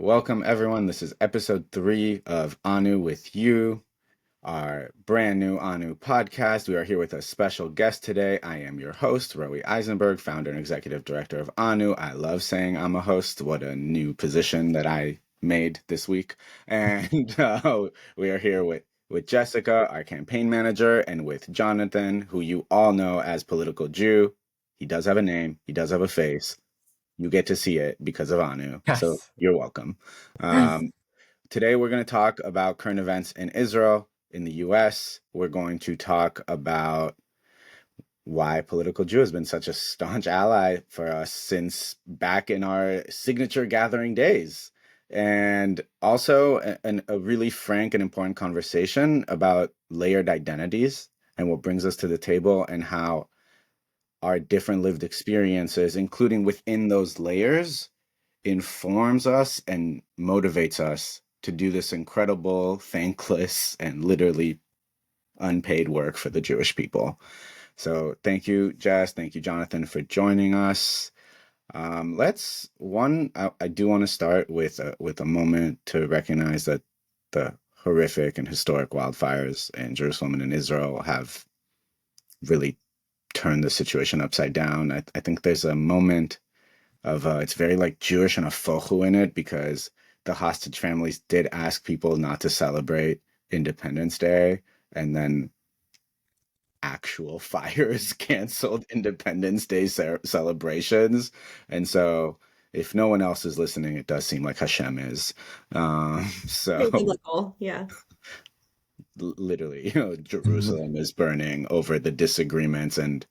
Welcome, everyone. This is episode 3 of Anu with You, our brand new Anu podcast. We are here with a special guest today. I am your host, Roei Eisenberg, founder and executive director of Anu. I love saying I'm a host. What a new position that I made this week. And we are here with Jessica, our campaign manager, and with Jonathan, who you all know as PoliticalJew. He does have a name, he does have a face. You get to see it because of Anu. So Yes. you're welcome. Um, Today we're going to talk about current events in Israel, in the US. We're going to talk about why PoliticalJew has been such a staunch ally for us since back in our signature gathering days. And also a really frank and important conversation about layered identities and what brings us to the table and how our different lived experiences, including within those layers, informs us and motivates us to do this incredible, thankless, and literally unpaid work for the Jewish people. So thank you, Jess. Thank you, Jonathan, for joining us. I do want to start with a moment to recognize that the horrific and historic wildfires in Jerusalem and in Israel have really turned the situation upside down. I think there's a moment of it's very like Jewish and a fochu in it because the hostage families did ask people not to celebrate Independence Day, and then actual fires canceled Independence Day celebrations. And so if no one else is listening, it does seem like Hashem is. Very So biblical, yeah. literally, Jerusalem is burning over the disagreements. And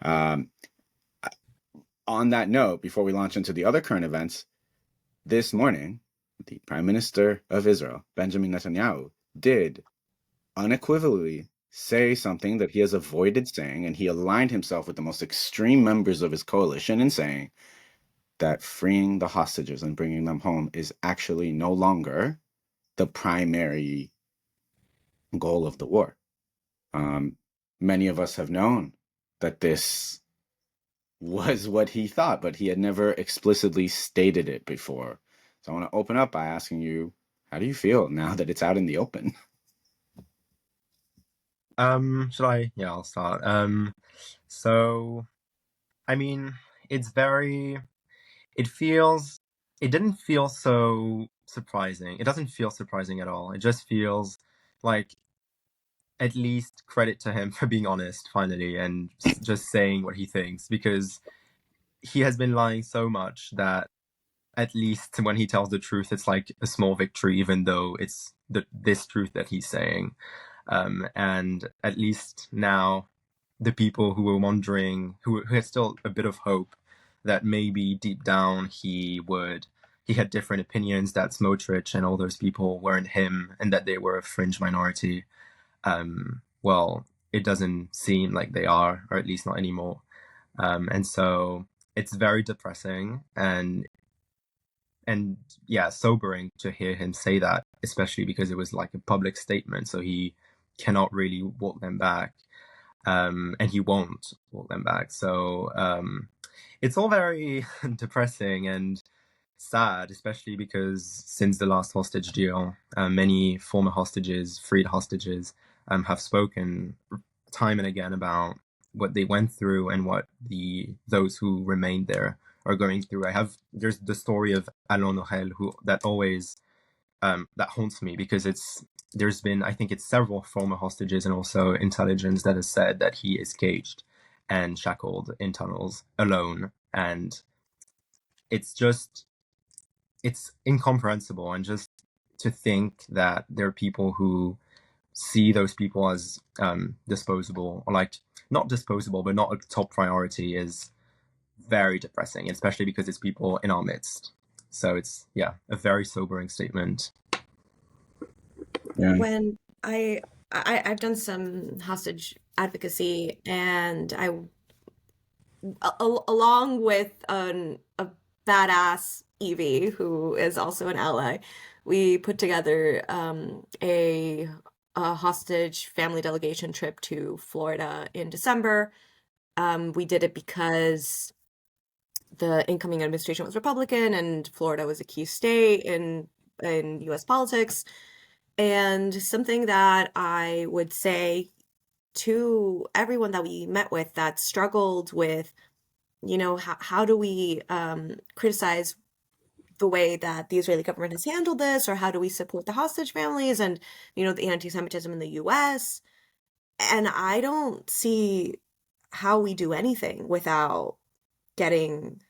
um, on that note, before we launch into the other current events, this morning, the Prime Minister of Israel, Benjamin Netanyahu, did unequivocally say something that he has avoided saying, and he aligned himself with the most extreme members of his coalition in saying that freeing the hostages and bringing them home is actually no longer the primary goal of the war. Many of us have known that this was what he thought, but he had never explicitly stated it before. So I want to open up by asking you, how do you feel now that it's out in the open? Should I? Yeah, I'll start. So I mean, it's very it didn't feel so surprising. It doesn't feel surprising at all. It just feels like at least credit to him for being honest finally and just saying what he thinks, because he has been lying so much that at least when he tells the truth, it's like a small victory, even though it's this truth that he's saying. And at least now, the people who were wondering, who had still a bit of hope that maybe deep down he had different opinions, that Smotrich and all those people weren't him and that they were a fringe minority. Well, it doesn't seem like they are, or at least not anymore. And so it's very depressing and yeah, sobering to hear him say that, especially because it was like a public statement, so he cannot really walk them back, and he won't walk them back. So it's all very depressing and sad, especially because since the last hostage deal, many former hostages, freed hostages, have spoken time and again about what they went through and what those who remained there are going through. There's the story of Alon Nohel, who that always that haunts me, because there's been, I think it's several former hostages and also intelligence that has said that he is caged and shackled in tunnels alone, and it's incomprehensible. And just to think that there are people who see those people as disposable, or like not disposable but not a top priority, is very depressing, especially because it's people in our midst. So it's, yeah, a very sobering statement. Yeah. When I've done some hostage advocacy, and along with a badass Evie, who is also an ally, we put together a hostage family delegation trip to Florida in December. We did it because the incoming administration was Republican and Florida was a key state in US politics. And something that I would say to everyone that we met with that struggled with, how do we criticize the way that the Israeli government has handled this, or how do we support the hostage families and, the anti-Semitism in the US? And I don't see how we do anything without getting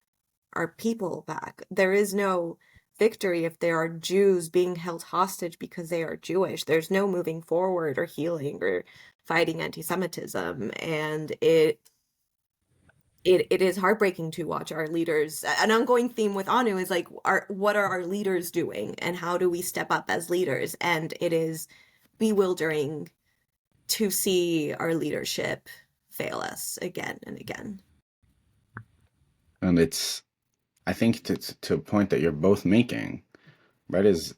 our people back. There is no victory if there are Jews being held hostage because they are Jewish. There's no moving forward or healing or fighting anti-Semitism. And it is heartbreaking to watch our leaders. An ongoing theme with Anu is like, what are our leaders doing and how do we step up as leaders? And it is bewildering to see our leadership fail us again and again. And I think to a point that you're both making, right, is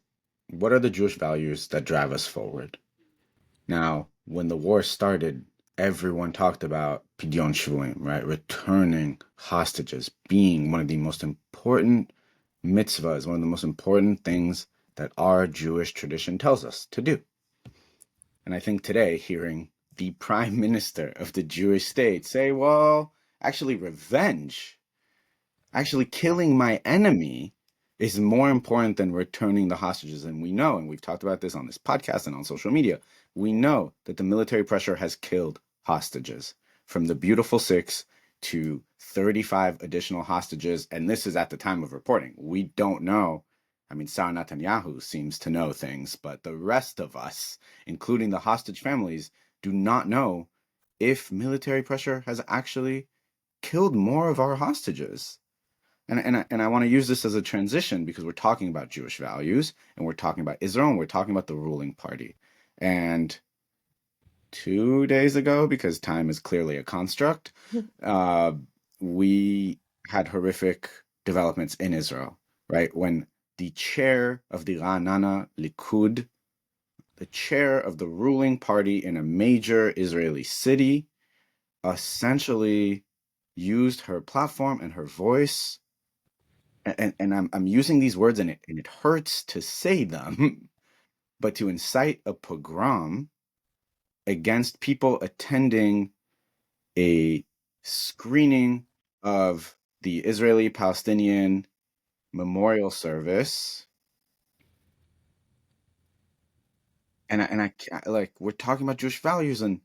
what are the Jewish values that drive us forward? Now, when the war started, everyone talked about Pidyon Shvuim, right? Returning hostages being one of the most important mitzvahs, one of the most important things that our Jewish tradition tells us to do. And I think today, hearing the prime minister of the Jewish state say, well, actually, revenge, actually killing my enemy is more important than returning the hostages. And we know, and we've talked about this on this podcast and on social media, we know that the military pressure has killed hostages, from the beautiful 6 to 35 additional hostages. And this is at the time of reporting. We don't know. I mean, Sarah Netanyahu seems to know things, but the rest of us, including the hostage families, do not know if military pressure has actually killed more of our hostages. And I want to use this as a transition because we're talking about Jewish values and we're talking about Israel and we're talking about the ruling party. And 2 days ago, because time is clearly a construct, we had horrific developments in Israel, right? When the chair of the Ra'anana Likud, the chair of the ruling party in a major Israeli city, essentially used her platform and her voice, and I'm using these words and it hurts to say them, but to incite a pogrom against people attending a screening of the Israeli-Palestinian memorial service. And like, we're talking about Jewish values, and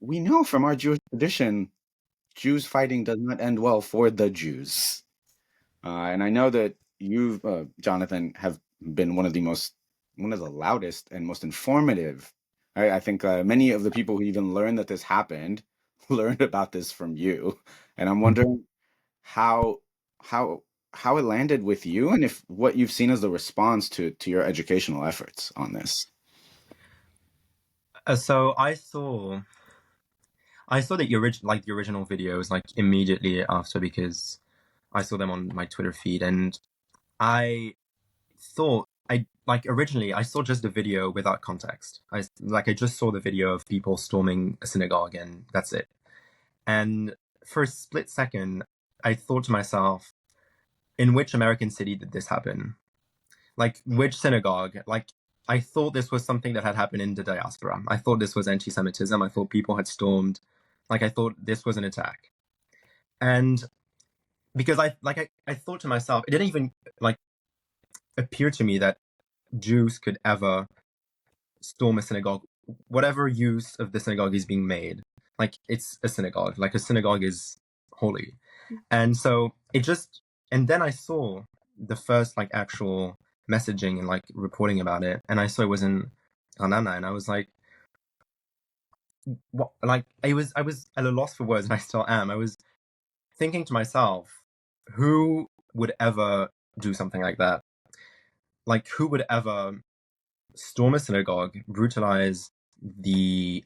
we know from our Jewish tradition, Jews fighting does not end well for the Jews. And I know that you, Jonathan, have been one of the loudest and most informative. I think many of the people who even learned that this happened learned about this from you. And I'm wondering how how how it landed with you, and if what you've seen as the response to your educational efforts on this. So I saw the original videos like immediately after, because I saw them on my Twitter feed, and I thought originally I saw just the video without context. I just saw the video of people storming a synagogue and that's it. And for a split second, I thought to myself, in which American city did this happen? Like, which synagogue? Like, I thought this was something that had happened in the diaspora. I thought this was anti-Semitism. I thought people had stormed. Like, I thought this was an attack. And because I thought to myself, it didn't even like appear to me that Jews could ever storm a synagogue, whatever use of the synagogue is being made. Like, it's a synagogue. Like, a synagogue is holy. And so and then I saw the first like actual messaging and like reporting about it, and I saw it was in Ra'anana, and I was like, what? Like, I was at a loss for words, and I still am. I was thinking to myself, who would ever do something like that? Like, who would ever storm a synagogue, brutalize the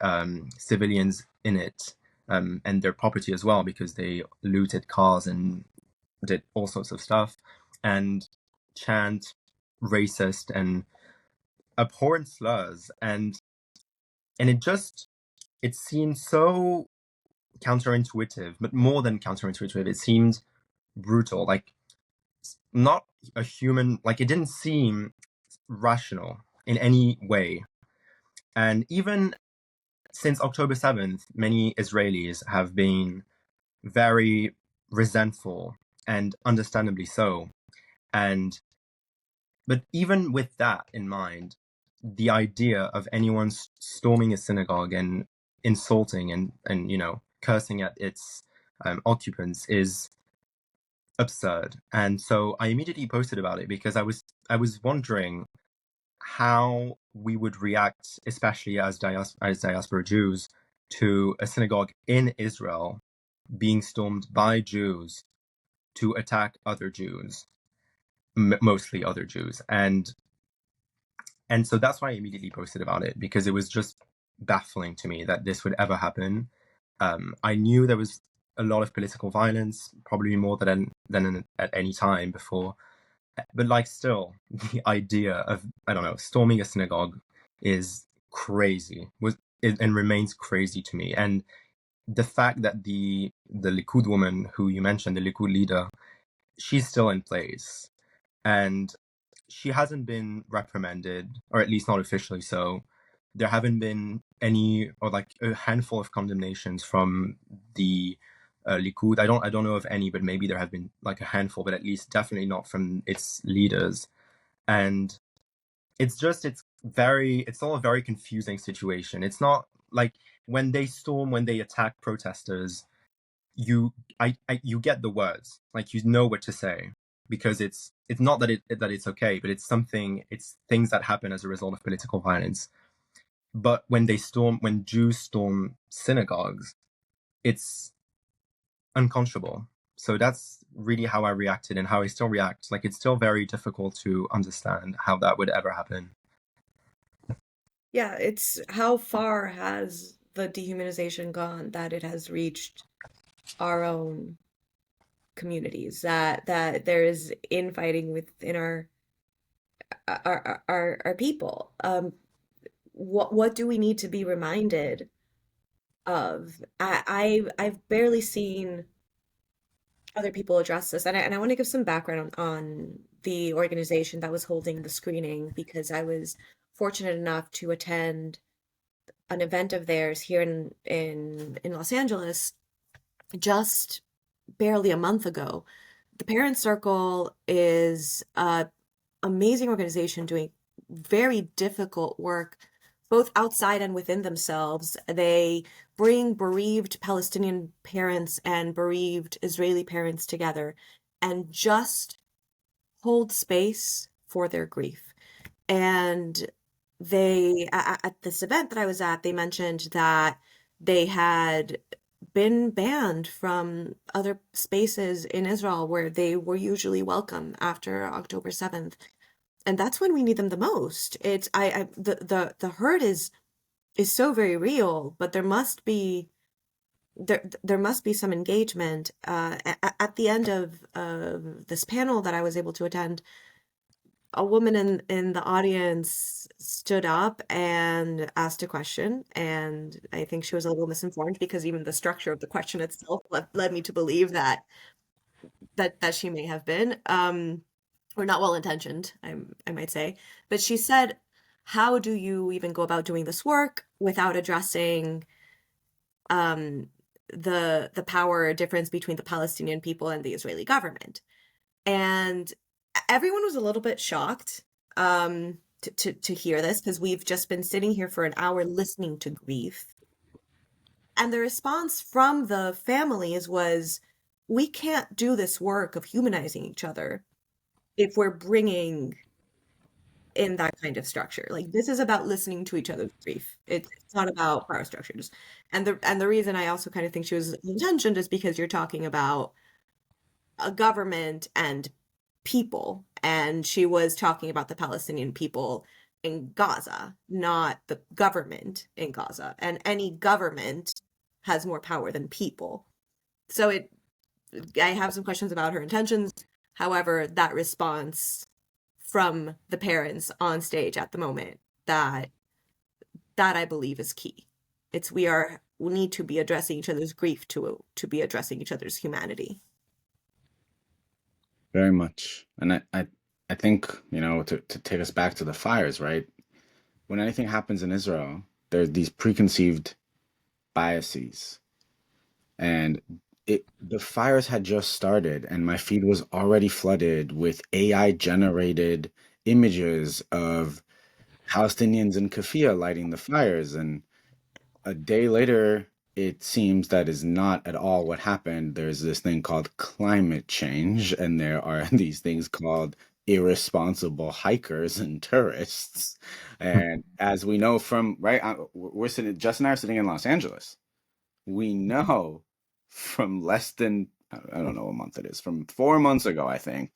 civilians in it, and their property as well, because they looted cars and did all sorts of stuff, and chant racist and abhorrent slurs, and it seemed so counterintuitive, but more than counterintuitive, it seemed brutal, like not a human, like it didn't seem rational in any way. And even since October 7th, many Israelis have been very resentful, and understandably so. And but even with that in mind, the idea of anyone storming a synagogue and insulting and cursing at its occupants is absurd. And so I immediately posted about it because I was wondering how we would react, especially as diaspora Jews, to a synagogue in Israel being stormed by Jews to attack other Jews, mostly other Jews. And so that's why I immediately posted about it, because it was just baffling to me that this would ever happen. I knew there was a lot of political violence, probably more than at any time before. But like, still, the idea of, I don't know, storming a synagogue is crazy, and remains crazy to me. And the fact that the Likud woman who you mentioned, the Likud leader, she's still in place, and she hasn't been reprimanded, or at least not officially so. There haven't been any, or like a handful of condemnations from the Likud. I don't know of any, but maybe there have been like a handful, but at least definitely not from its leaders. And it's all a very confusing situation. It's not like when they attack protesters, you you get the words, like you know what to say, because it's not that it's okay, but it's things that happen as a result of political violence. But when Jews storm synagogues, it's unconscionable. So that's really how I reacted, and how I still react. Like, it's still very difficult to understand how that would ever happen. Yeah, it's how far has the dehumanization gone that it has reached our own communities, that there is infighting within our people. What do we need to be reminded of? I've barely seen other people address this, and I want to give some background on the organization that was holding the screening, because I was fortunate enough to attend an event of theirs here in Los Angeles just barely a month ago. The Parent Circle is a amazing organization doing very difficult work both outside and within themselves. They bring bereaved Palestinian parents and bereaved Israeli parents together and just hold space for their grief. And they, at this event that I was at, they mentioned that they had been banned from other spaces in Israel where they were usually welcome after October 7th. And that's when we need them the most. It's the hurt is so very real, but there must be some engagement. At the end of this panel that I was able to attend, a woman in the audience stood up and asked a question, and I think she was a little misinformed, because even the structure of the question itself led me to believe that she may have been or not well intentioned, I might say. But she said, how do you even go about doing this work without addressing the power difference between the Palestinian people and the Israeli government? And everyone was a little bit shocked to hear this, because we've just been sitting here for an hour listening to grief. And the response from the families was, we can't do this work of humanizing each other if we're bringing in that kind of structure. Like, this is about listening to each other's grief. It's not about power structures. And the reason I also kind of think she was intentioned is because you're talking about a government and people, and she was talking about the Palestinian people in Gaza, not the government in Gaza. And any government has more power than people. So I have some questions about her intentions. However, that response from the parents on stage at the moment, that I believe is key. It's we need to be addressing each other's grief to be addressing each other's humanity. Very much. And I think, to take us back to the fires, right? When anything happens in Israel, there's these preconceived biases. And the fires had just started, and my feed was already flooded with AI generated images of Palestinians in Kafia lighting the fires. And a day later, it seems that is not at all what happened. There's this thing called climate change, and there are these things called irresponsible hikers and tourists. And as we know from, right, we're sitting, Jess and I are sitting in Los Angeles. We know from less than, I don't know what month it is, from 4 months ago, I think,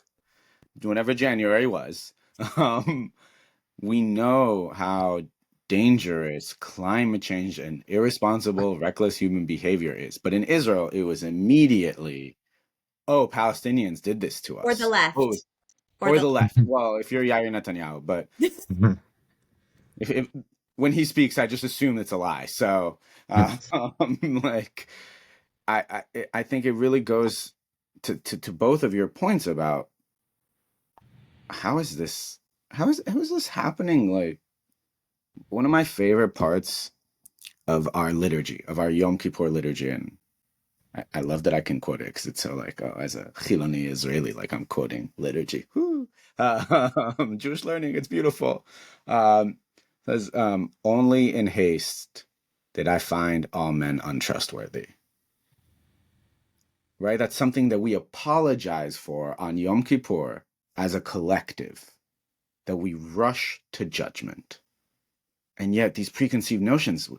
whenever January was, um, we know how dangerous climate change and irresponsible, reckless human behavior is. But in Israel, it was immediately, oh, Palestinians did this to Or the us. Oh, left. Or or the the left. Well, if you're Yair Netanyahu, but if when he speaks, I just assume it's a lie. So, like, I think it really goes to both of your points about how is this how is this happening? Like, one of my favorite parts of our liturgy, of our Yom Kippur liturgy, and I love that I can quote it because it's so like, oh, as a Chiloni Israeli, like I'm quoting liturgy. Woo! Jewish learning, it's beautiful. Um, says, only in haste did I find all men untrustworthy. Right? That's something that we apologize for on Yom Kippur as a collective, that we rush to judgment. And yet these preconceived notions,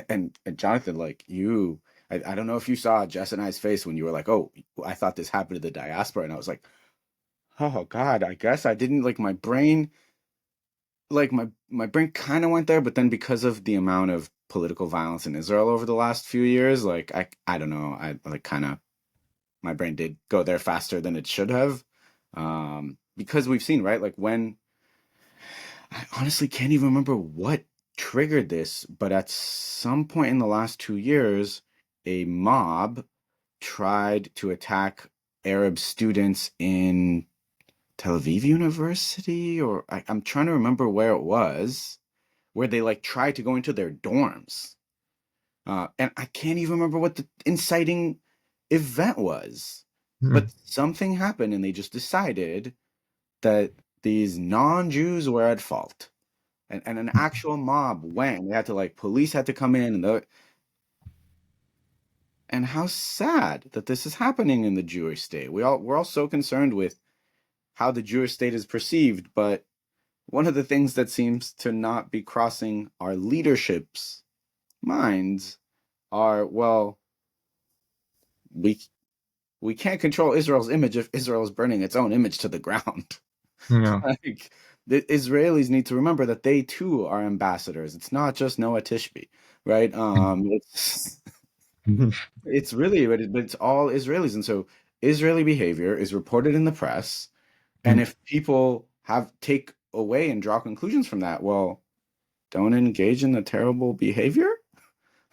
and Jonathan, like you, I don't know if you saw Jess and I's face when you were like, oh, I thought this happened to the diaspora. And I was like, oh God, I guess I didn't, like, my brain, like my brain kind of went there, but then because of the amount of political violence in Israel over the last few years, like I don't know, I like kind of my brain did go there faster than it should have. Because we've seen, right? Like when I honestly can't even remember what triggered this, but at some point in the last 2 years, a mob tried to attack Arab students in Tel Aviv University, or I'm trying to remember where it was, where they like tried to go into their dorms. And I can't even remember what the inciting event was. But something happened and they just decided that these non-Jews were at fault. And an actual mob went and they had to, like, police had to come in and how sad that this is happening in the Jewish state. We're all so concerned with how the Jewish state is perceived, but one of the things that seems to not be crossing our leadership's minds are, well, we we can't control Israel's image if Israel is burning its own image to the ground. Yeah. Like, the Israelis need to remember that they too are ambassadors. It's not just Noah Tishby, right? It's really, but it's all Israelis, and so Israeli behavior is reported in the press, and if people have take away and draw conclusions from that, well, don't engage in the terrible behavior.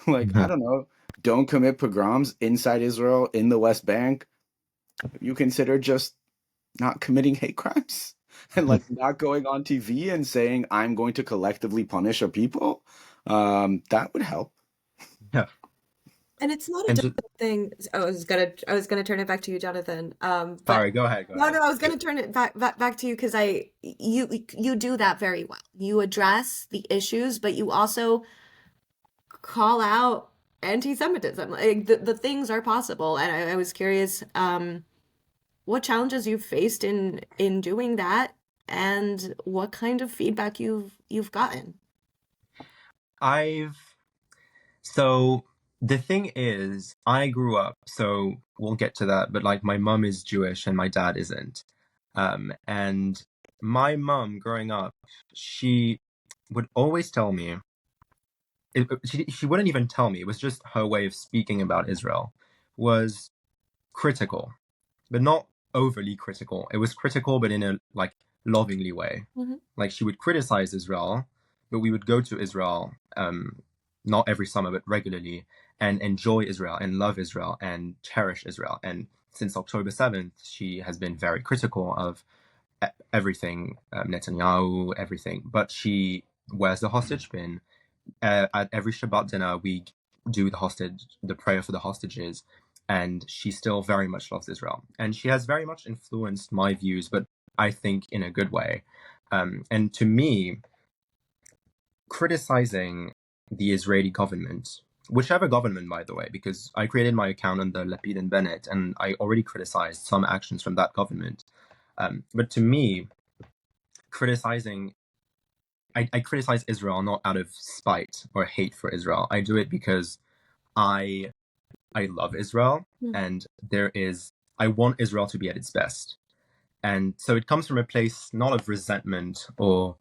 Like, I don't know, don't commit pogroms inside Israel in the West Bank. You consider just not committing hate crimes and like not going on TV and saying I'm going to collectively punish a people. That would help. Yeah. And it's not a And just, difficult thing. I was gonna turn it back to you, Jonathan. But sorry, go ahead, go no, ahead. no, I was gonna turn it back to you because you do that very well. You address the issues, but you also call out anti-Semitism. Like the things are possible, and I was curious, what challenges you've faced in doing that, and what kind of feedback you've gotten. I've So the thing is, I grew up, so we'll get to that, but like my mum is Jewish and my dad isn't. And my mum growing up, she would always tell me, she wouldn't even tell me, it was just her way of speaking about Israel, was critical, but not overly critical. It was critical, but in a like lovingly way. Mm-hmm. Like she would criticize Israel, but we would go to Israel, not every summer, but regularly, and enjoy Israel and love Israel and cherish Israel and since October 7th, she has been very critical of everything, Netanyahu, everything. But she wears the hostage pin. At every Shabbat dinner, we do the prayer for the hostages, and she still very much loves Israel. And she has very much influenced my views, but I think in a good way. And to me, criticizing the Israeli government, whichever government, by the way, because I created my account under Lapid and Bennett, and I already criticized some actions from that government. But to me, I criticize Israel not out of spite or hate for Israel. I do it because I love Israel, and I want Israel to be at its best. And so it comes from a place not of resentment or,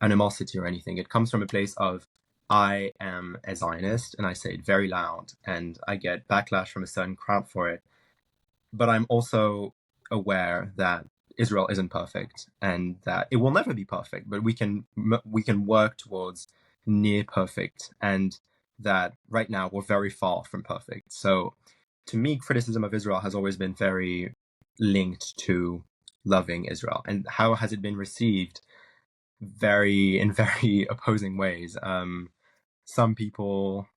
animosity or anything. It comes from a place of, I am a Zionist, and I say it very loud, and I get backlash from a certain crowd for it. But I'm also aware that Israel isn't perfect, and that it will never be perfect, but we can work towards near perfect, and that right now we're very far from perfect. So to me, criticism of Israel has always been very linked to loving Israel. And how has it been received? In very opposing ways. Some people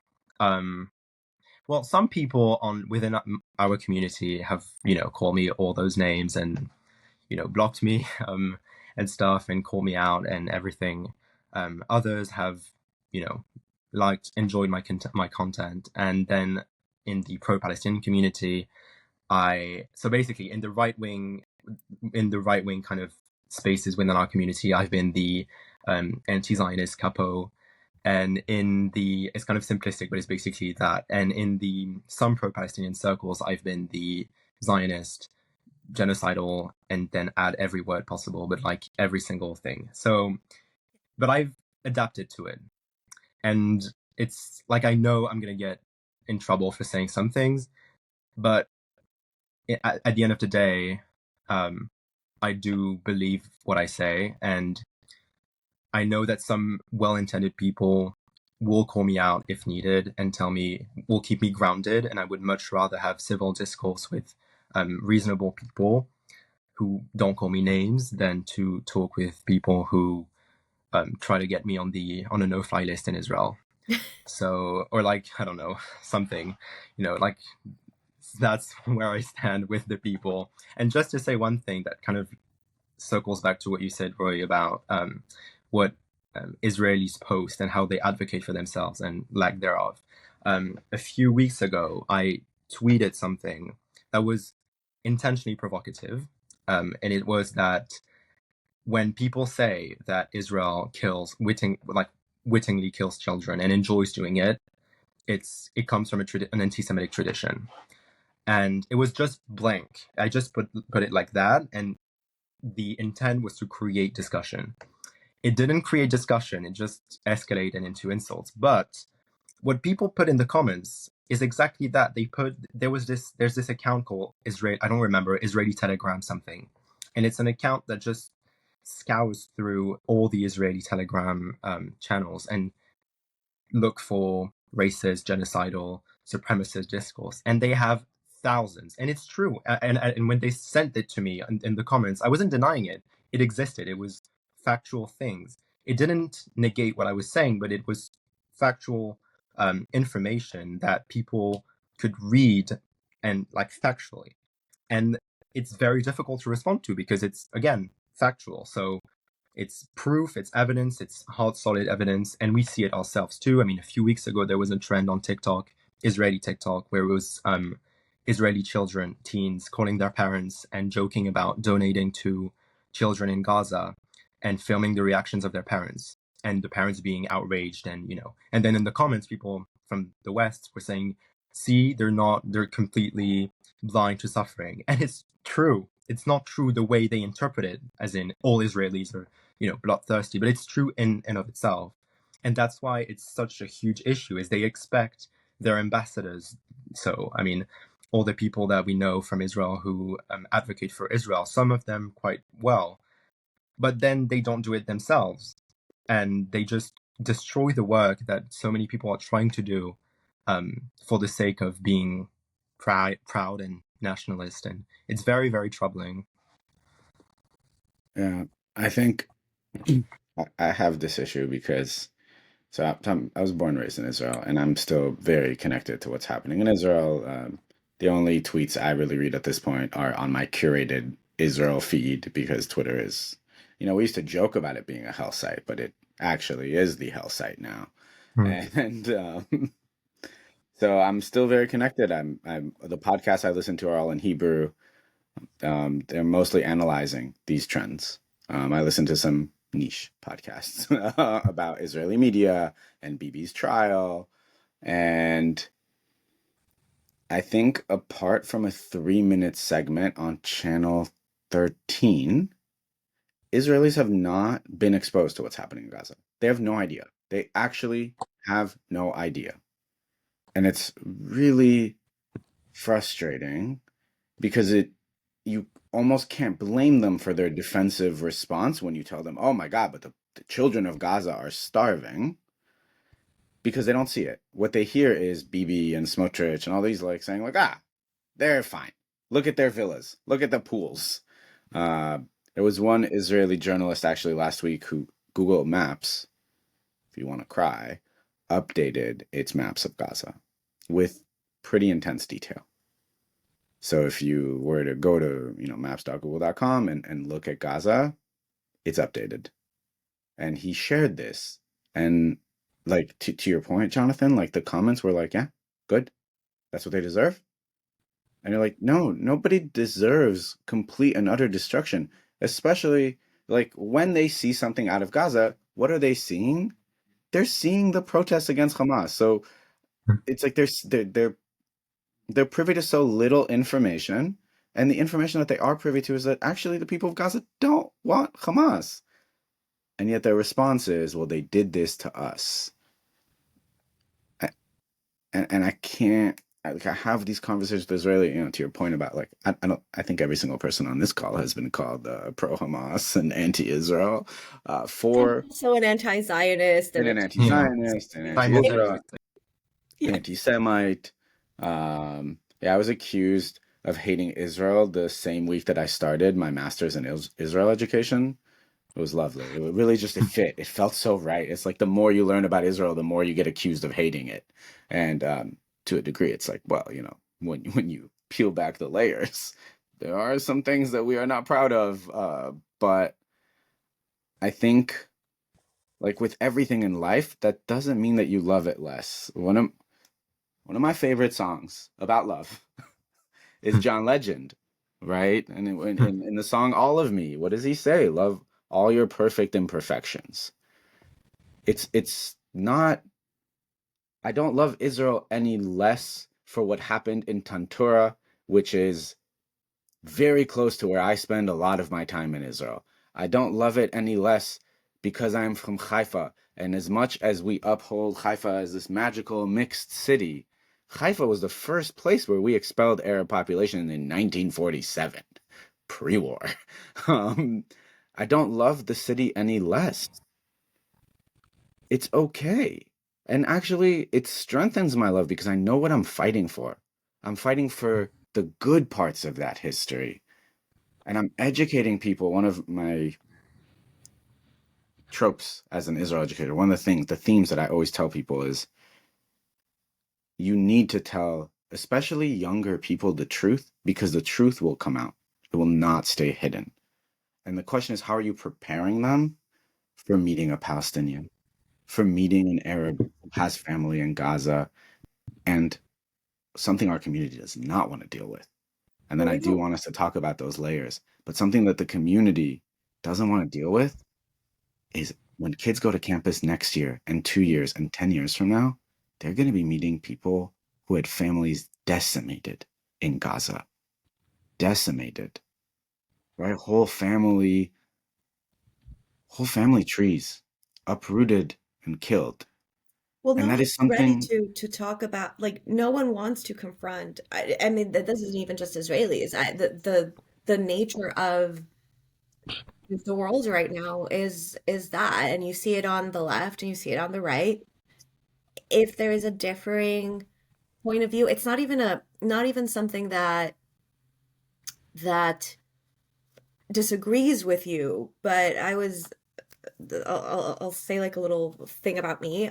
within our community have, called me all those names and, blocked me and stuff, and called me out and everything. Others have, enjoyed my content. And then in the pro-Palestinian community, so basically in the right wing kind of spaces within our community, I've been the anti-Zionist capo. And it's kind of simplistic, but it's basically that. And in some pro-Palestinian circles, I've been the Zionist, genocidal, and then add every word possible, but like every single thing. So, but I've adapted to it. And it's like, I know I'm going to get in trouble for saying some things, but at the end of the day, I do believe what I say, and I know that some well-intended people will call me out if needed and will keep me grounded, and I would much rather have civil discourse with reasonable people who don't call me names than to talk with people who try to get me on a no-fly list in Israel. So, or like, I don't know, something, like, that's where I stand with the people. And just to say one thing that kind of circles back to what you said, Roei, about what Israelis post and how they advocate for themselves and lack thereof. A few weeks ago, I tweeted something that was intentionally provocative, and it was that when people say that Israel wittingly kills children and enjoys doing it, it comes from an anti-Semitic tradition. And it was just blank. I just put it like that, and the intent was to create discussion. It didn't create discussion, it just escalated into insults. But what people put in the comments is exactly that. There's this account called I don't remember, Israeli Telegram something. And it's an account that just scours through all the Israeli Telegram channels and look for racist, genocidal, supremacist discourse. And they have thousands. And it's true. And when they sent it to me in the comments, I wasn't denying it. It existed. It was factual things. It didn't negate what I was saying, but it was factual information that people could read and like factually. And it's very difficult to respond to because it's, again, factual. So it's proof, it's evidence, it's hard, solid evidence, and we see it ourselves too. I mean, a few weeks ago, there was a trend on TikTok, Israeli TikTok, where it was Israeli children, teens, calling their parents and joking about donating to children in Gaza and filming the reactions of their parents, and the parents being outraged. And, and then in the comments, people from the West were saying, see, they're completely blind to suffering. And it's true. It's not true the way they interpret it, as in all Israelis are, bloodthirsty, but it's true in and of itself. And that's why it's such a huge issue, is they expect their ambassadors. So, I mean, all the people that we know from Israel who advocate for Israel, some of them quite well, but then they don't do it themselves. And they just destroy the work that so many people are trying to do for the sake of being proud and nationalist, and it's very, very troubling. Yeah, I think I have this issue because I was born and raised in Israel, and I'm still very connected to what's happening in Israel. The only tweets I really read at this point are on my curated Israel feed because Twitter is, we used to joke about it being a hell site, but it actually is the hell site now. And so I'm still very connected. I'm the podcasts I listen to are all in Hebrew. They're mostly analyzing these trends. I listen to some niche podcasts about Israeli media and Bibi's trial. And I think apart from a 3-minute segment on channel 13, Israelis have not been exposed to what's happening in Gaza. They have no idea. They actually have no idea. And it's really frustrating because you almost can't blame them for their defensive response when you tell them, oh my God, but the children of Gaza are starving, because they don't see it. What they hear is Bibi and Smotrich and all these saying they're fine. Look at their villas. Look at the pools. There was one Israeli journalist actually last week who Google Maps, if you want to cry, updated its maps of Gaza with pretty intense detail. So if you were to go to maps.google.com and look at Gaza, it's updated. And he shared this. And to your point, Jonathan, the comments were yeah, good. That's what they deserve. And you're no, nobody deserves complete and utter destruction, especially when they see something out of Gaza. What are they seeing? They're seeing the protests against Hamas. So it's they're privy to so little information, and the information that they are privy to is that actually the people of Gaza don't want Hamas. And yet their response is, well, they did this to us. And I can't, I have these conversations with Israeli, to your point about I think every single person on this call has been called pro-Hamas and anti-Israel, so an anti-Zionist and and an anti-Zionist and anti-Israel, anti-Semite. Yeah, I was accused of hating Israel the same week that I started my master's in Israel education. It was lovely. It really just, it fit. It felt so right. It's the more you learn about Israel, the more you get accused of hating it. And to a degree, it's well, when you peel back the layers, there are some things that we are not proud of. But I think, with everything in life, that doesn't mean that you love it less. One of my favorite songs about love is John Legend, right? And in the song All of Me, what does he say? Love all your perfect imperfections. It's not, I don't love Israel any less for what happened in Tantura, which is very close to where I spend a lot of my time in Israel. I don't love it any less because I'm from Haifa, and as much as we uphold Haifa as this magical mixed city, Haifa was the first place where we expelled Arab population in 1947, pre-war. I don't love the city any less. It's okay. And actually, it strengthens my love because I know what I'm fighting for. I'm fighting for the good parts of that history. And I'm educating people. One of my tropes as an Israel educator, one of the themes that I always tell people is you need to tell, especially younger people, the truth, because the truth will come out. It will not stay hidden. And the question is, how are you preparing them for meeting a Palestinian, for meeting an Arab who has family in Gaza, and something our community does not want to deal with? And then I do want us to talk about those layers. But something that the community doesn't want to deal with is when kids go to campus next year and 2 years and 10 years from now, they're going to be meeting people who had families decimated in Gaza. Decimated. Right? Whole family trees uprooted and killed. Well, And no that one's is ready something. to talk about, no one wants to confront. I mean, this isn't even just Israelis. The nature of the world right now is that, and you see it on the left and you see it on the right. If there is a differing point of view, it's not even something that that disagrees with you, but I'll say like a little thing about me.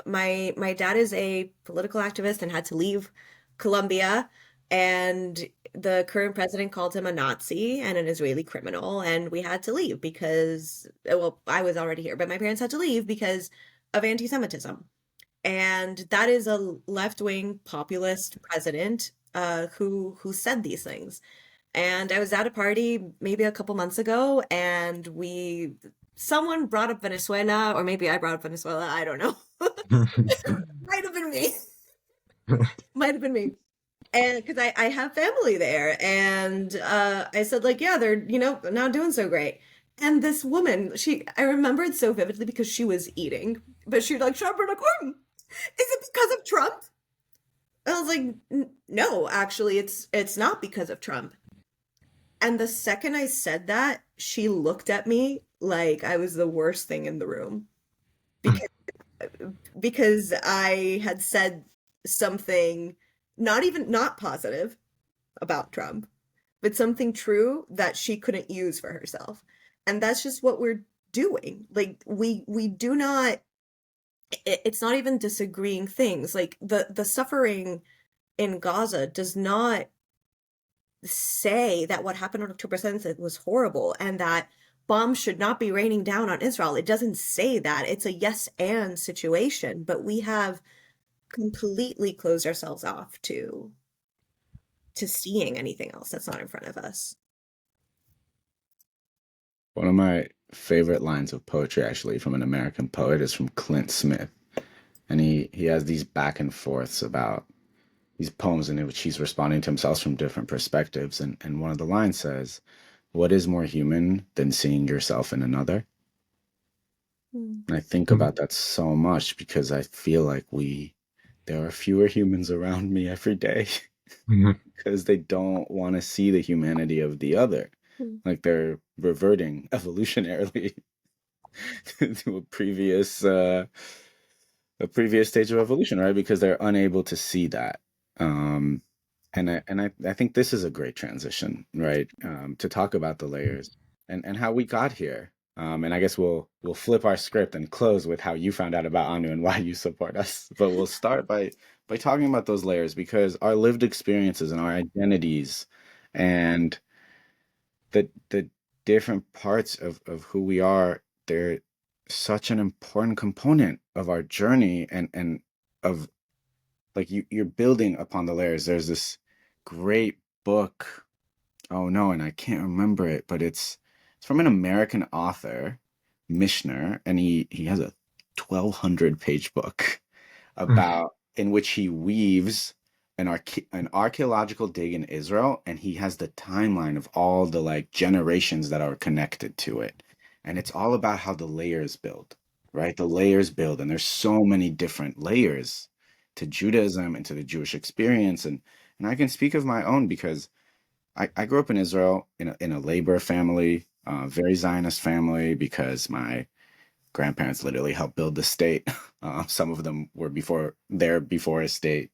My dad is a political activist and had to leave Colombia, and the current president called him a Nazi and an Israeli criminal, and we had to leave because, well, I was already here, but my parents had to leave because of anti-Semitism. And that is a left-wing populist president who said these things. And I was at a party maybe a couple months ago, and someone brought up Venezuela, or maybe I brought up Venezuela, I don't know. Might have been me. Might have been me. And because I have family there, and I said, like, yeah, they're, not doing so great. And this woman, I remember it so vividly because she was eating, but she's like, Sharper Gordon, is it because of Trump? I was like, no, actually, it's not because of Trump. And the second I said that, she looked at me like I was the worst thing in the room because because I had said something not positive about Trump, but something true that she couldn't use for herself. And that's just what we're doing. Like we do not it's not even disagreeing things. Like the suffering in Gaza does not say that what happened on October 7th was horrible and that bombs should not be raining down on Israel. It doesn't say that. It's a yes and situation, but we have completely closed ourselves off to seeing anything else that's not in front of us. One of my favorite lines of poetry, actually, from an American poet is from Clint Smith. And he has these back and forths about these poems in which he's responding to himself from different perspectives. And one of the lines says, "What is more human than seeing yourself in another?" And I think about that so much because I feel like there are fewer humans around me every day because they don't want to see the humanity of the other. Like they're reverting evolutionarily to a previous stage of evolution, right? Because they're unable to see that. And I think this is a great transition, right? To talk about the layers and how we got here. And I guess we'll flip our script and close with how you found out about Anu and why you support us. But we'll start by talking about those layers because our lived experiences and our identities and the different parts of who we are, they're such an important component of our journey and of like you're building upon the layers. There's this great book. Oh no, and I can't remember it, but it's from an American author, Mishner, and he has a 1,200-page book about in which he weaves an archaeological dig in Israel, and he has the timeline of all the like generations that are connected to it, and it's all about how the layers build, right? The layers build, and there's so many different layers to Judaism and to the Jewish experience, and I can speak of my own because I grew up in Israel in a labor family, very Zionist family, because my grandparents literally helped build the state. Some of them were before a state.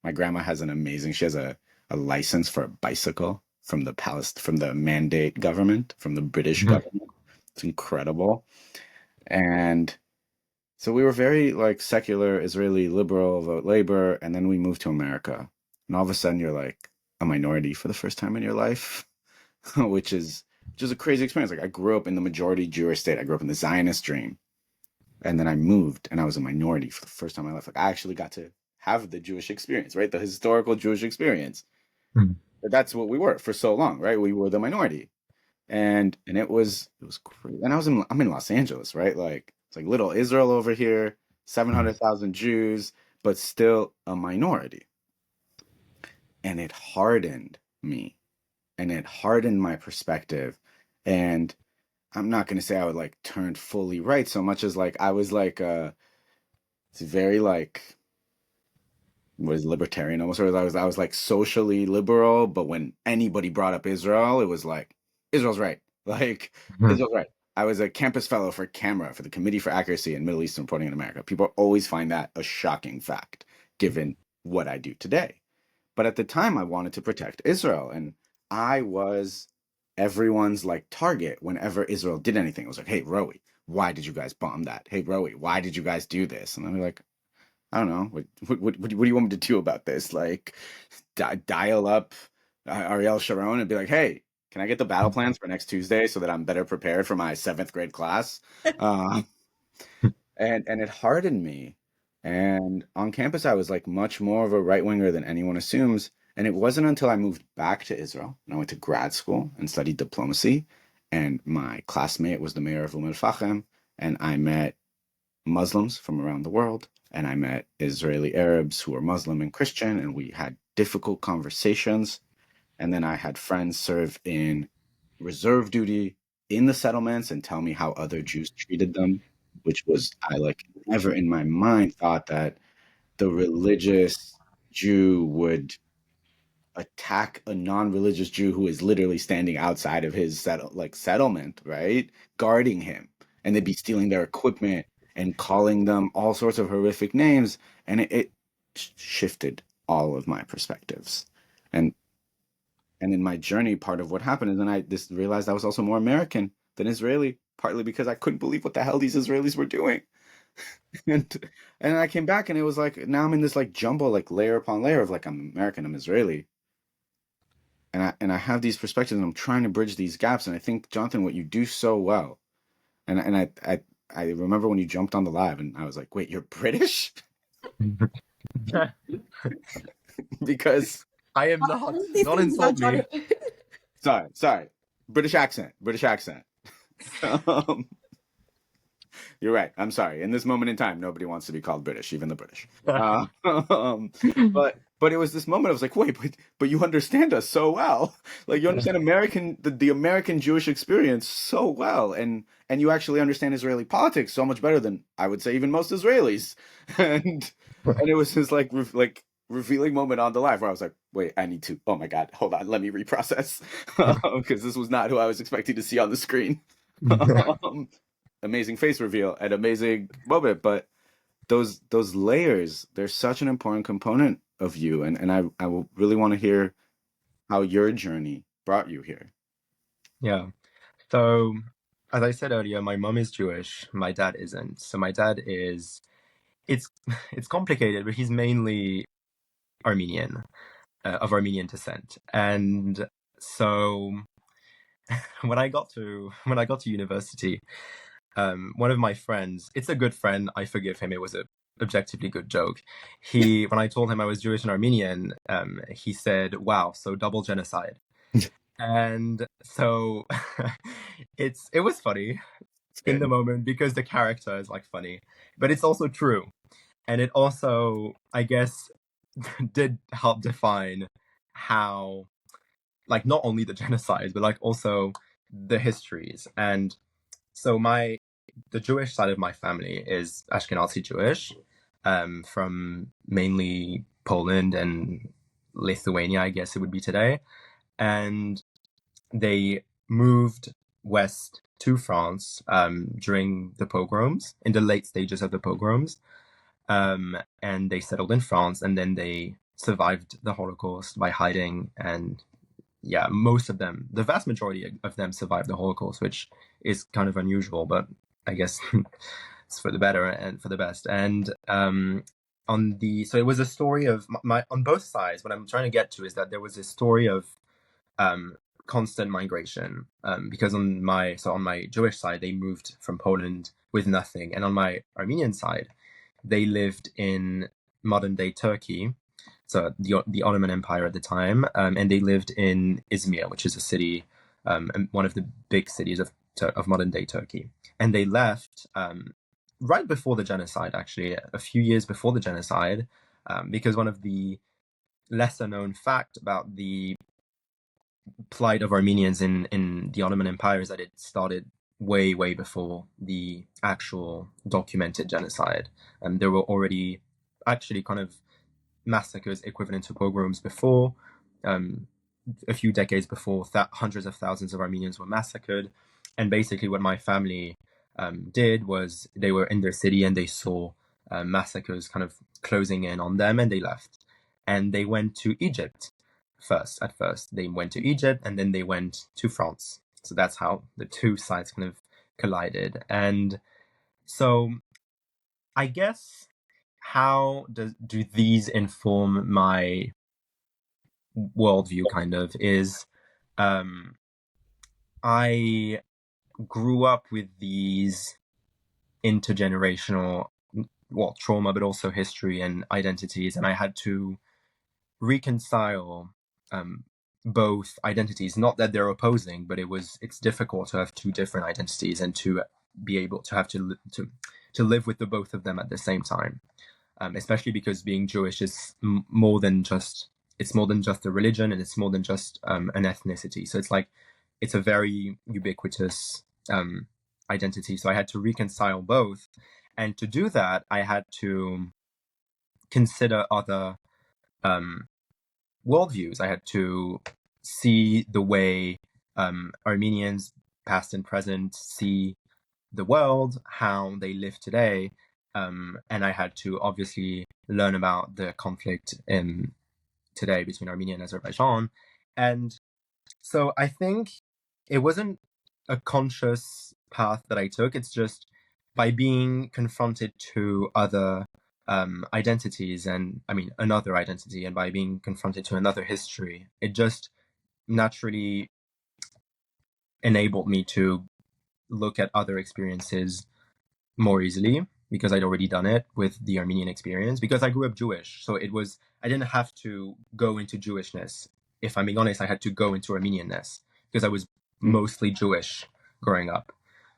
My grandma has she has a license for a bicycle from the Mandate government, from the British government. It's incredible. And so we were very like secular, Israeli, liberal, vote labor, and then we moved to America. And all of a sudden you're like a minority for the first time in your life, which is just a crazy experience. Like I grew up in the majority Jewish state. I grew up in the Zionist dream. And then I moved and I was a minority for the first time in my life. Like I actually got to have the Jewish experience, right? The historical Jewish experience. But that's what we were for so long, right? We were the minority. And it was crazy. And I'm in Los Angeles, right? Like it's like little Israel over here, 700,000 Jews, but still a minority. And it hardened me and it hardened my perspective. And I'm not going to say I would like turned fully right so much as like I was like it's very like was libertarian almost, or I was like socially liberal, but when anybody brought up Israel, it was like Israel's right. Like Israel's right. I was a campus fellow for CAMERA, for the Committee for Accuracy in Middle Eastern Reporting in America. People always find that a shocking fact given what I do today. But at the time I wanted to protect Israel, and I was everyone's like target whenever Israel did anything. It was like, hey, Roei, why did you guys bomb that? Hey, Roei, why did you guys do this? And I'm like, I don't know. What do you want me to do about this? Like, dial up Ariel Sharon and be like, hey, can I get the battle plans for next Tuesday so that I'm better prepared for my 7th grade class? Uh, and it hardened me. And on campus, I was like much more of a right winger than anyone assumes. And it wasn't until I moved back to Israel and I went to grad school and studied diplomacy. And my classmate was the mayor of Fachem, and I met Muslims from around the world, and I met Israeli Arabs who were Muslim and Christian, and we had difficult conversations. And then I had friends serve in reserve duty in the settlements and tell me how other Jews treated them, which was, I like never in my mind thought that the religious Jew would attack a non-religious Jew who is literally standing outside of his settlement, right? Guarding him. And they'd be stealing their equipment and calling them all sorts of horrific names. And it shifted all of my perspectives. And in my journey, part of what happened is then I just realized I was also more American than Israeli, partly because I couldn't believe what the hell these Israelis were doing. and I came back and it was like now I'm in this like jumble, like layer upon layer of like I'm American, I'm Israeli. And I have these perspectives and I'm trying to bridge these gaps. And I think, Jonathan, what you do so well, and I remember when you jumped on the live and I was like, wait, you're British? Because I am not. Not insult me. sorry. British accent. Um, You're right. I'm sorry. In this moment in time, nobody wants to be called British, even the British. But it was this moment. I was like, wait, but you understand us so well. Like you understand the American Jewish experience so well, and you actually understand Israeli politics so much better than I would say even most Israelis. And it was this like revealing moment on the live where I was like, wait, I need to. Oh my God, hold on, let me reprocess because this was not who I was expecting to see on the screen. Amazing face reveal and amazing moment, but those layers, they're such an important component of you, and I will really want to hear how your journey brought you here. Yeah. So, as I said earlier, my mom is Jewish, my dad isn't. So my dad is, it's complicated, but he's mainly Armenian, of Armenian descent. And so when I got to university, one of my friends, it's a good friend, I forgive him, it was a objectively good joke. When I told him I was Jewish and Armenian, he said, wow, so double genocide. And so it was funny in the moment because the character is like funny, but it's also true. And it also, I guess, did help define how, like, not only the genocide, but like also the histories. And so the Jewish side of my family is Ashkenazi Jewish, from mainly Poland and Lithuania, I guess it would be today. And they moved west to France during the pogroms, in the late stages of the pogroms. And they settled in France, and then they survived the Holocaust by hiding. And yeah, most of them, the vast majority of them survived the Holocaust, which is kind of unusual, but I guess it's for the better and for the best. And so it was a story of on both sides. What I'm trying to get to is that there was a story of constant migration, because on my Jewish side, they moved from Poland with nothing, and on my Armenian side, they lived in modern day Turkey, so the Ottoman Empire at the time, and they lived in Izmir, which is a city, one of the big cities of modern day Turkey. And they left right before the genocide, actually, a few years before the genocide, because one of the lesser known fact about the plight of Armenians in the Ottoman Empire is that it started way, way before the actual documented genocide. There were already actually kind of massacres equivalent to pogroms before. A few decades before, hundreds of thousands of Armenians were massacred. And basically what my family did was they were in their city and they saw massacres kind of closing in on them, and they left. And they went to Egypt. At first. They went to Egypt and then they went to France. So that's how the two sides kind of collided. And so I guess how do these inform my worldview kind of is I grew up with these intergenerational trauma, but also history and identities, and I had to reconcile both identities. Not that they're opposing, but it's difficult to have two different identities and to be able to have to live with the both of them at the same time. Especially because being Jewish is more than just a religion, and it's more than just an ethnicity. So it's a very ubiquitous identity. So I had to reconcile both, and to do that, I had to consider other worldviews. I had to see the way Armenians, past and present, see the world, how they live today, and I had to obviously learn about the conflict today between Armenia and Azerbaijan. And so I think it wasn't a conscious path that I took. It's just by being confronted to other identities, and another identity, and by being confronted to another history, it just naturally enabled me to look at other experiences more easily, because I'd already done it with the Armenian experience, because I grew up Jewish. So I didn't have to go into Jewishness. If I'm being honest, I had to go into Armenianness because I was mostly Jewish growing up.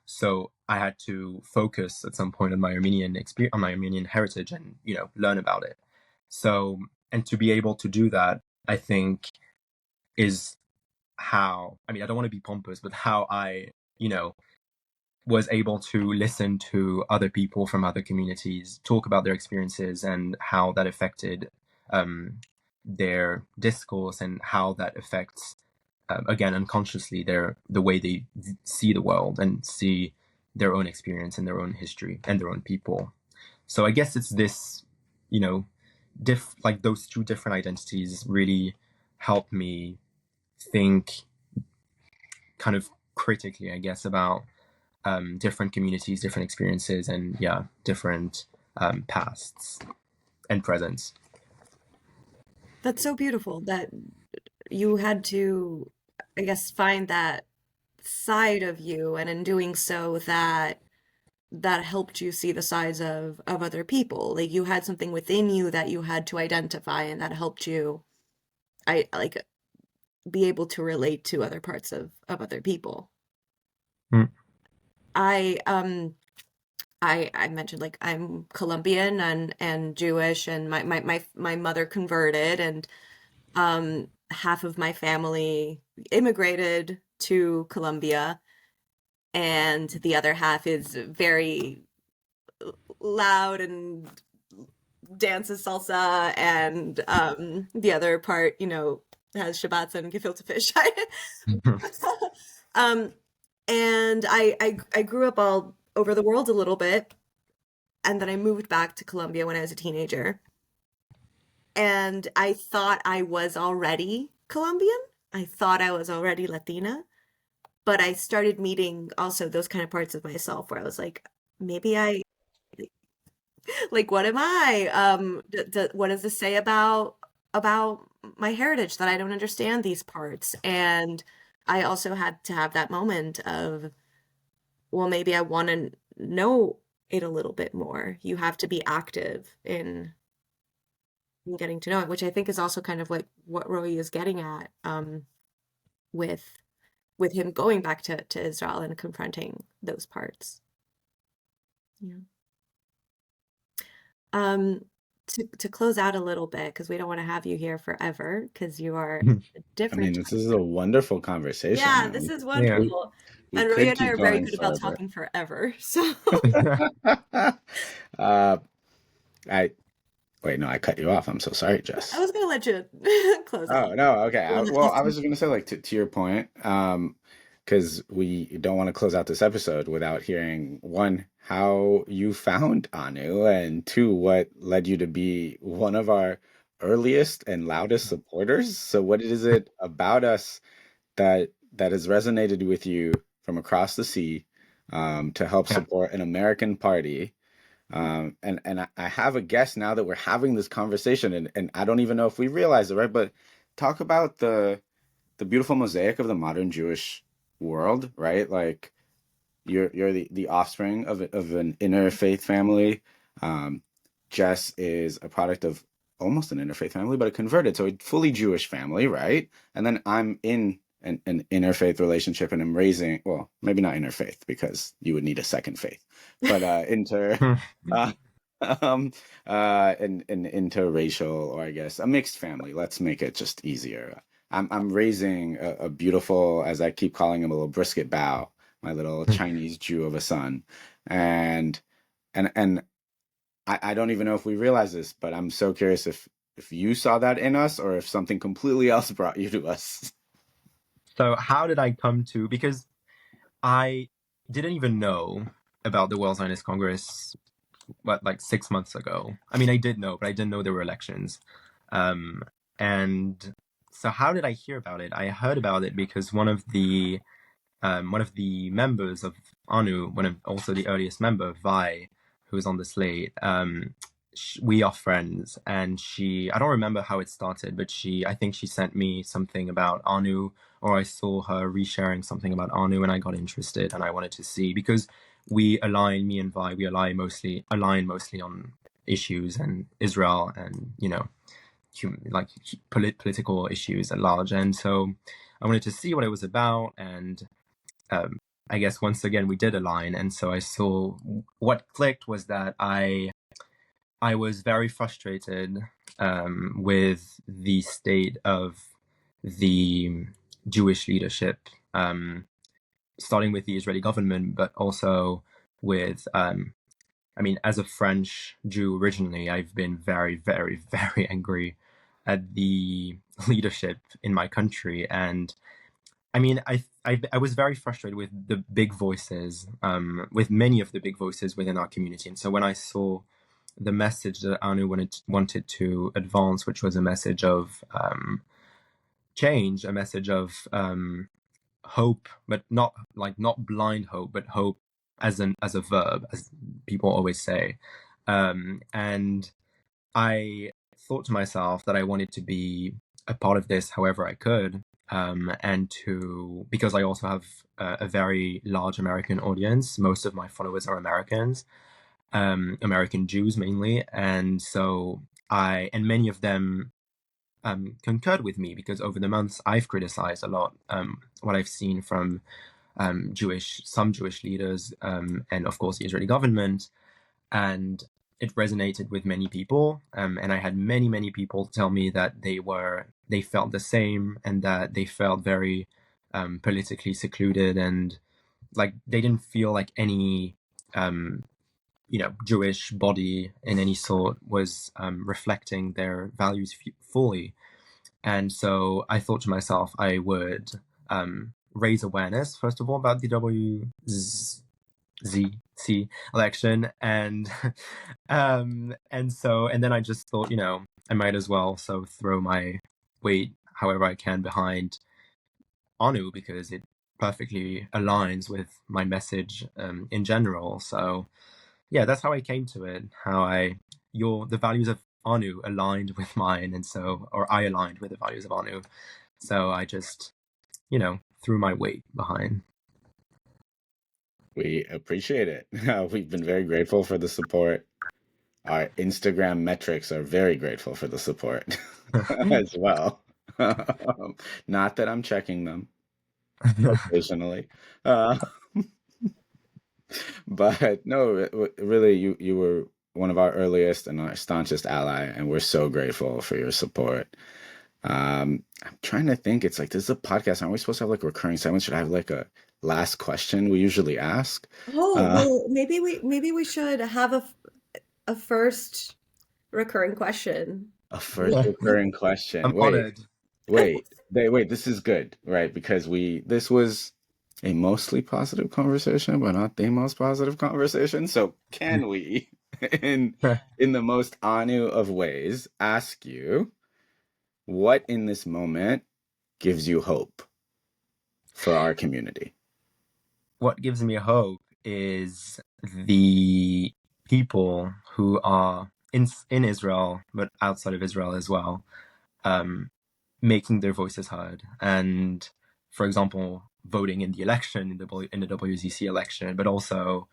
So I had to focus at some point on my Armenian experience, on my Armenian heritage, and learn about it. So, and to be able to do that, I think is how, I don't want to be pompous, but how I, was able to listen to other people from other communities talk about their experiences and how that affected their discourse, and how that affects, again, unconsciously, the way they see the world and see their own experience and their own history and their own people. So I guess it's this, those two different identities really help me think kind of critically, I guess, about different communities, different experiences, and different pasts and presents. That's so beautiful that you had to, I guess, find that side of you, and in doing so, that helped you see the sides of other people. Like, you had something within you that you had to identify, and that helped you, be able to relate to other parts of other people. I mentioned, like, I'm Colombian and Jewish, and my mother converted, and half of my family immigrated to Colombia, and the other half is very loud and dances salsa, and the other part, has Shabbats and gefilte fish. And I grew up all over the world a little bit, and then I moved back to Colombia when I was a teenager. And I thought I was already Colombian. I thought I was already Latina. But I started meeting also those kind of parts of myself where I was like, maybe like, what am I? What does this say about my heritage, that I don't understand these parts? And I also had to have that moment of, well, maybe I want to know it a little bit more. You have to be active in getting to know it, which I think is also kind of like what Roei is getting at, with him going back to Israel and confronting those parts. Yeah. To close out a little bit, because we don't want to have you here forever, because you are a different. This is a wonderful conversation. Yeah, this is wonderful. We And could Roei and I keep are very going good about forever. talking forever. So Wait, no, I cut you off. I'm so sorry, Jess. I was gonna let you close out. Oh, no, okay. I was just gonna say, like, to your point, because we don't want to close out this episode without hearing, one, how you found Anu, and two, what led you to be one of our earliest and loudest supporters. So what is it about us that has resonated with you from across the sea, to help Yeah. support an American party? And I have a guess now that we're having this conversation, and I don't even know if we realize it, right? But talk about the beautiful mosaic of the modern Jewish world, right? Like you're the offspring of an interfaith family. Um, Jess is a product of almost an interfaith family, but a converted, so a fully Jewish family, right? And then I'm in an interfaith relationship, and I'm raising, well, maybe not interfaith because you would need a second faith, but uh, um, an interracial, or I guess a mixed family. Let's make it just easier. I'm raising a beautiful, as I keep calling him, a little brisket bow, my little Chinese Jew of a son. And and I don't even know if we realize this, but I'm so curious if you saw that in us or if something completely else brought you to us. So how did I come to? Because I didn't even know about the World Zionist Congress, what, like 6 months ago. I mean, I did know, but I didn't know there were elections. And so how did I hear about it? I heard about it because one of the members of Anu, also the earliest member, Vi, who was on the slate, we are friends, and I don't remember how it started, but I think she sent me something about Anu, or I saw her resharing something about Anu, and I got interested, and I wanted to see, because me and Vi, we align mostly on issues and Israel and, political issues at large. And so I wanted to see what it was about, and I guess once again we did align, and so I saw what clicked was that I was very frustrated with the state of the Jewish leadership, starting with the Israeli government, but also with, I mean, as a French Jew originally, I've been very, very, very angry at the leadership in my country. And I mean, I was very frustrated with the big voices, with many of the big voices within our community. And so when I saw the message that Anu wanted to advance, which was a message of change, a message of hope, but not blind hope, but hope as a verb, as people always say. And I thought to myself that I wanted to be a part of this however I could, and because I also have a very large American audience. Most of my followers are Americans, American Jews mainly, and so and many of them concurred with me, because over the months I've criticized a lot what I've seen from some Jewish leaders, and of course the Israeli government, and it resonated with many people. And I had many people tell me that they felt the same, and that they felt very politically secluded, and like they didn't feel like any Jewish body in any sort was reflecting their values fully. And so I thought to myself I would raise awareness, first of all, about the WZC election, and and then I just thought, I might as well throw my weight however I can behind Anu, because it perfectly aligns with my message in general. So yeah, that's how I came to it. The values of Anu aligned with mine, and or I aligned with the values of Anu. So I just, threw my weight behind. We appreciate it. We've been very grateful for the support. Our Instagram metrics are very grateful for the support as well. Not that I'm checking them occasionally. Uh, but no, really, you were one of our earliest and our staunchest ally, and we're so grateful for your support. I'm trying to think. It's like, this is a podcast. Aren't we supposed to have like recurring segments? Should I have like a last question we usually ask? Oh, Uh, well, maybe we should have a first recurring question. a first recurring question. I'm honored. Wait. This is good, right? Because this was a mostly positive conversation, but not the most positive conversation. So can we in the most Anu of ways, ask you what in this moment gives you hope for our community. What gives me hope is the people who are in Israel, but outside of Israel as well, making their voices heard. And, for example, voting in the election, in the WZC election, but also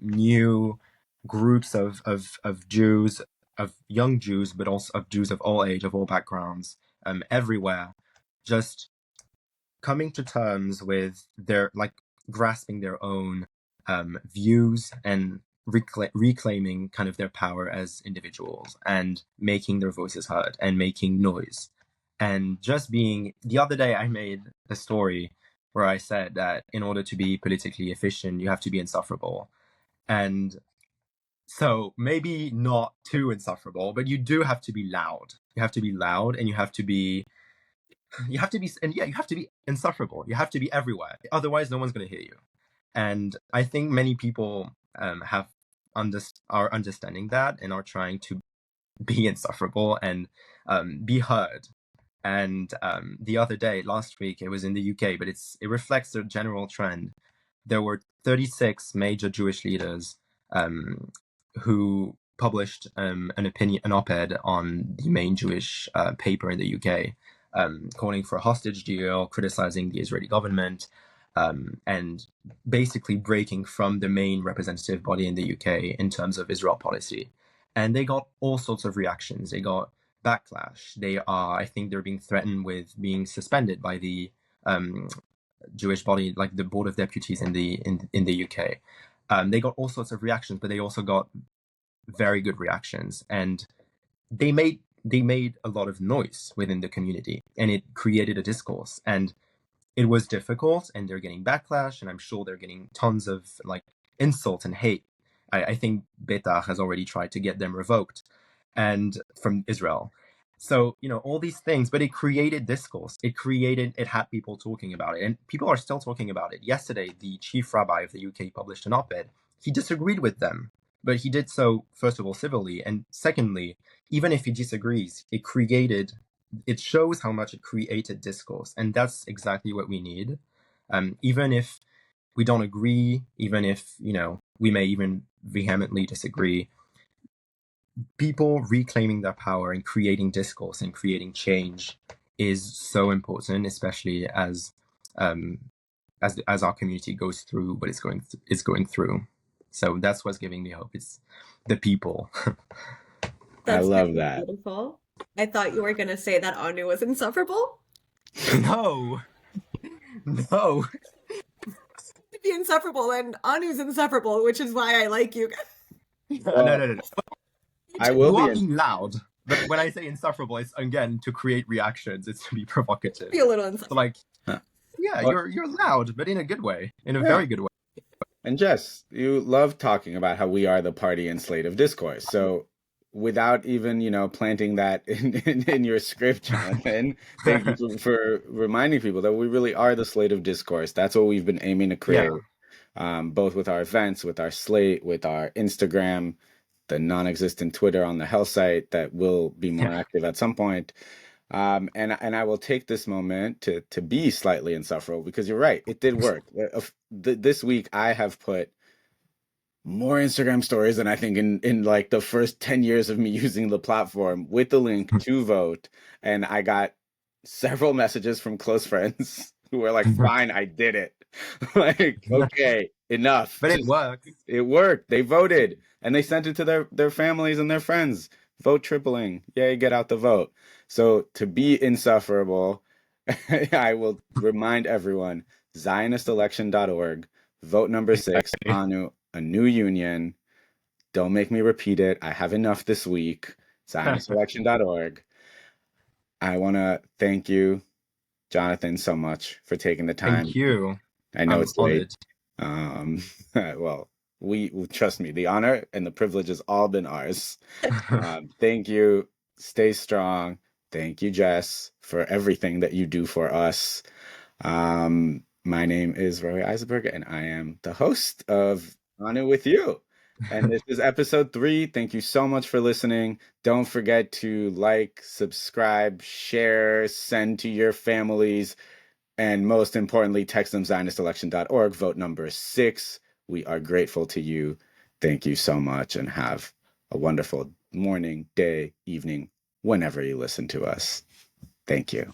new groups of Jews, of young Jews, but also of Jews of all age, of all backgrounds, everywhere, just coming to terms with their, like, grasping their own views and reclaiming kind of their power as individuals and making their voices heard and making noise. And just being, the other day I made a story where I said that in order to be politically efficient, you have to be insufferable. And so maybe not too insufferable, but you do have to be loud. You have to be loud, and you have to be insufferable. You have to be everywhere. Otherwise, no one's going to hear you. And I think many people are understanding that and are trying to be insufferable and be heard. And the other day, last week, it was in the UK, but it reflects the general trend. There were 36 major Jewish leaders who published an op-ed on the main Jewish paper in the UK, calling for a hostage deal, criticizing the Israeli government, and basically breaking from the main representative body in the UK in terms of Israel policy. And they got all sorts of reactions. They got backlash. I think they're being threatened with being suspended by the Jewish body, like the Board of Deputies in the UK. They got all sorts of reactions, but they also got very good reactions, and they made a lot of noise within the community, and it created a discourse. And it was difficult, and they're getting backlash, and I'm sure they're getting tons of like insult and hate. I think Beta has already tried to get them revoked, and from Israel. So, all these things, but it created discourse. It had people talking about it, and people are still talking about it. Yesterday, the chief rabbi of the UK published an op-ed. He disagreed with them, but he did so, first of all, civilly, and secondly, even if he disagrees, it shows how much it created discourse, and that's exactly what we need. Even if we don't agree, even if, we may even vehemently disagree, people reclaiming their power and creating discourse and creating change is so important, especially as our community goes through what it's going through. So that's what's giving me hope. It's the people. I love that. Beautiful. I thought you were going to say that Anu was insufferable. No. To be insufferable, and Anu's insufferable, which is why I like you. No. I will be loud, but when I say insufferable, it's again to create reactions. It's to be provocative. Be a little insufferable. So you're loud, but in a good way, in a very good way. And Jess, you love talking about how we are the party and slate of discourse. So without even, planting that in your script, Jonathan, thank you for reminding people that we really are the slate of discourse. That's what we've been aiming to create, both with our events, with our slate, with our Instagram, the non-existent Twitter on the health site that will be more active at some point. And I will take this moment to be slightly insufferable, because you're right, it did work. This week I have put more Instagram stories than I think in like the first 10 years of me using the platform, with the link to vote. And I got several messages from close friends who were like, fine, I did it. Like, okay, enough. But it worked. It worked. They voted, and they sent it to their families and their friends. Vote tripling. Yay, get out the vote. So to be insufferable, I will remind everyone, ZionistElection.org, vote number 6, Anu, a new union. Don't make me repeat it. I have enough this week. ZionistElection.org. I want to thank you, Jonathan, so much for taking the time. Thank you. I know it's late. Well, we trust me, the honor and the privilege has all been ours. Thank you. Stay strong. Thank you, Jess, for everything that you do for us. My name is Roei Eisenberg, and I am the host of Anu with You. And this is episode 3. Thank you so much for listening. Don't forget to like, subscribe, share, send to your families, and most importantly, text them ZionistElection.org, vote number 6. We are grateful to you. Thank you so much, and have a wonderful morning, day, evening, whenever you listen to us. Thank you.